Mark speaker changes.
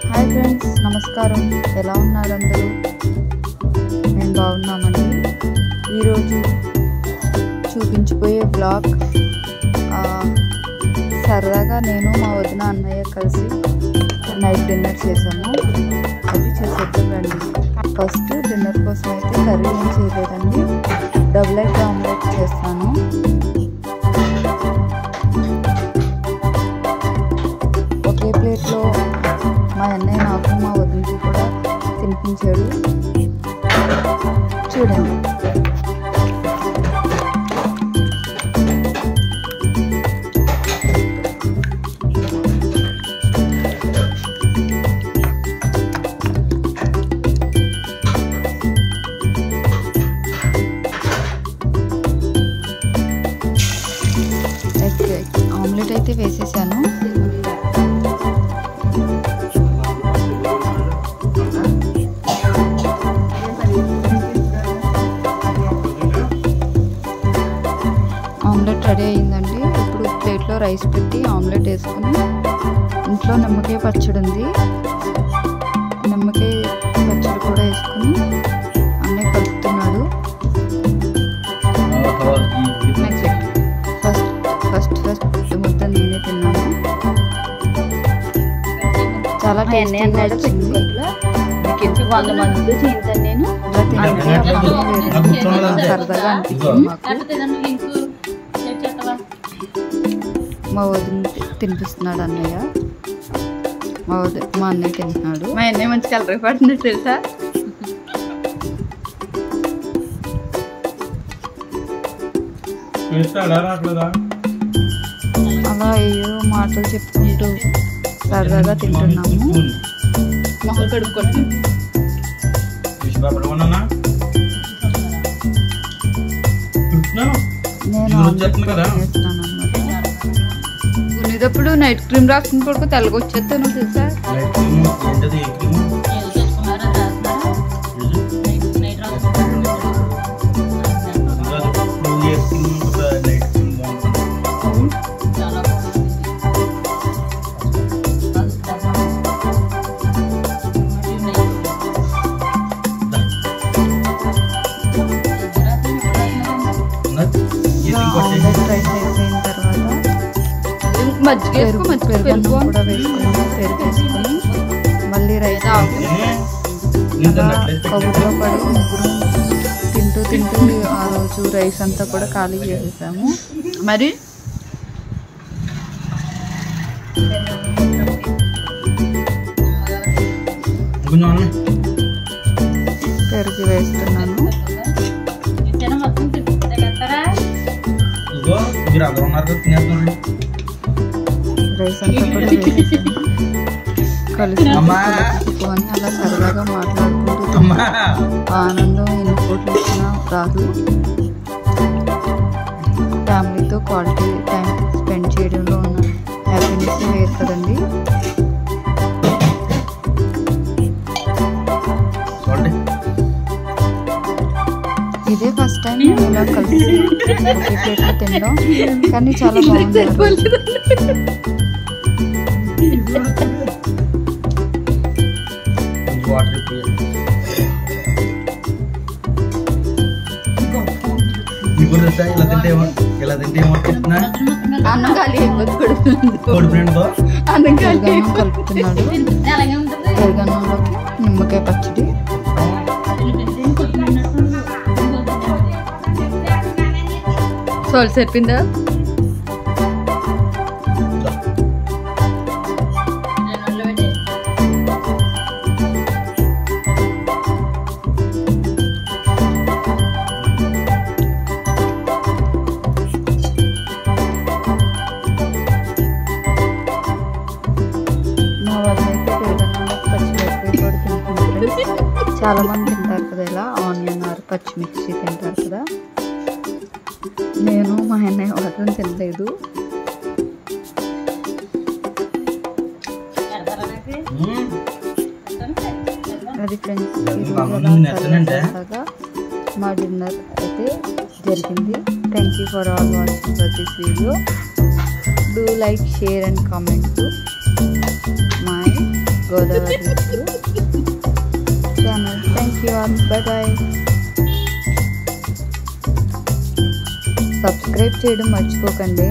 Speaker 1: Hi friends, నమస్కారం. ఎలా ఉన్నారు అందరూ? మేము బాగున్నామండి. ఈరోజు చూపించిపోయే బ్లాగ్ సరదాగా నేను మా వదిన అన్నయ్య కలిసి నైట్ డిన్నర్ చేసాము. అది చేసేద్దాం రండి. ఫస్ట్ డిన్నర్ కోసం అయితే కర్రీ ఏం చేయలేదండి, డబుల్ ఎగ్ ఆమ్లెట్ చేస్తాను. ఒకే ప్లేట్లో మా అన్నయ్య నాకు మా వదినకి కూడా తినిపించాడు. చూడండి. ఆమ్లెట్ అయితే వేసేసాను. ఆమ్లెట్ రెడీ అయిందండి. ఇప్పుడు ప్లేట్లో రైస్ పెట్టి ఆమ్లెట్ వేసుకుని, ఇంట్లో నిమ్మకాయ పచ్చడి ఉంది, నిమ్మకాయ పచ్చడి కూడా వేసుకుని అన్నయ్య కలుపుతున్నాడు. ఫస్ట్ ముద్ద నేనే తిన్నాను. చాలా టేస్టీగా వచ్చింది. సరదాగా అనిపించింది మాకు. మా వదిన తినిపిస్తున్నాడు అన్నయ్య. మా అన్నయ్య తింటున్నాడు. మా అన్నయ్య మంచి కలర్ పడుతుంది తెలుసా. అలా అయ్యో మాటలు చెప్పుకుంటూ సరదాగా తింటున్నాము. మొహం కడుక్కొని నేను చేస్తున్నాను అన్నమాట. కొనేటప్పుడు నైట్ క్రీమ్ రాసుకుని పడుకో తెల్లగా వచ్చేస్తాను తెలుసా. రైస్ అయిపోయిన తర్వాత పెరుగు కూడా వేసుకొని మళ్ళీ రైస్ కబుర్లో పడి ముగ్గురు తింటూ ఆ రోజు రైస్ అంతా కూడా ఖాళీ చేసేసాము. మరి పెరుగు వేస్తున్నాను. రైస్ అంతా కూడా కలిసి అలా సరదాగా మాట్లాడుకుంటూ ఆనందం ఎన్ని కోట్లు ఇచ్చినా రాదు. ఫ్యామిలీతో క్వాలిటీ టైం స్పెండ్ చేయడంలో ఉన్న హ్యాపీనెస్ వేరు కదండి. ఇదే ఫస్ట్ టైం నేను ఇలా కలిసి ప్లేట్లో తినడం, కానీ చాలా బాగుంది. అన్నం ఖాళీ కలుపుతున్నాడు. పెరుగన్నంలోకి నిమ్మకాయ పచ్చడి. సాల్ట్ సరిపోయిందా? మా వాళ్ళైతే పెరుగన్నంలో పచ్చిమిరపకాయ కూడా తింటున్నారు. చాలా మంది తింటారు కదా ఇలా ఆనియన్ ఆర్ పచ్చిమిర్చి తింటారు కదా. నేను మా అన్నయ్య మాత్రం తినలేదు. అది ఫ్రెండ్స్, సరదాగా మా డిన్నర్ అయితే జరిగింది. Thank you for all watching for this video. Do like, share and comment to my Godavari channel. Thank you all. Bye. Subscribe చేయడం మర్చిపోకండి.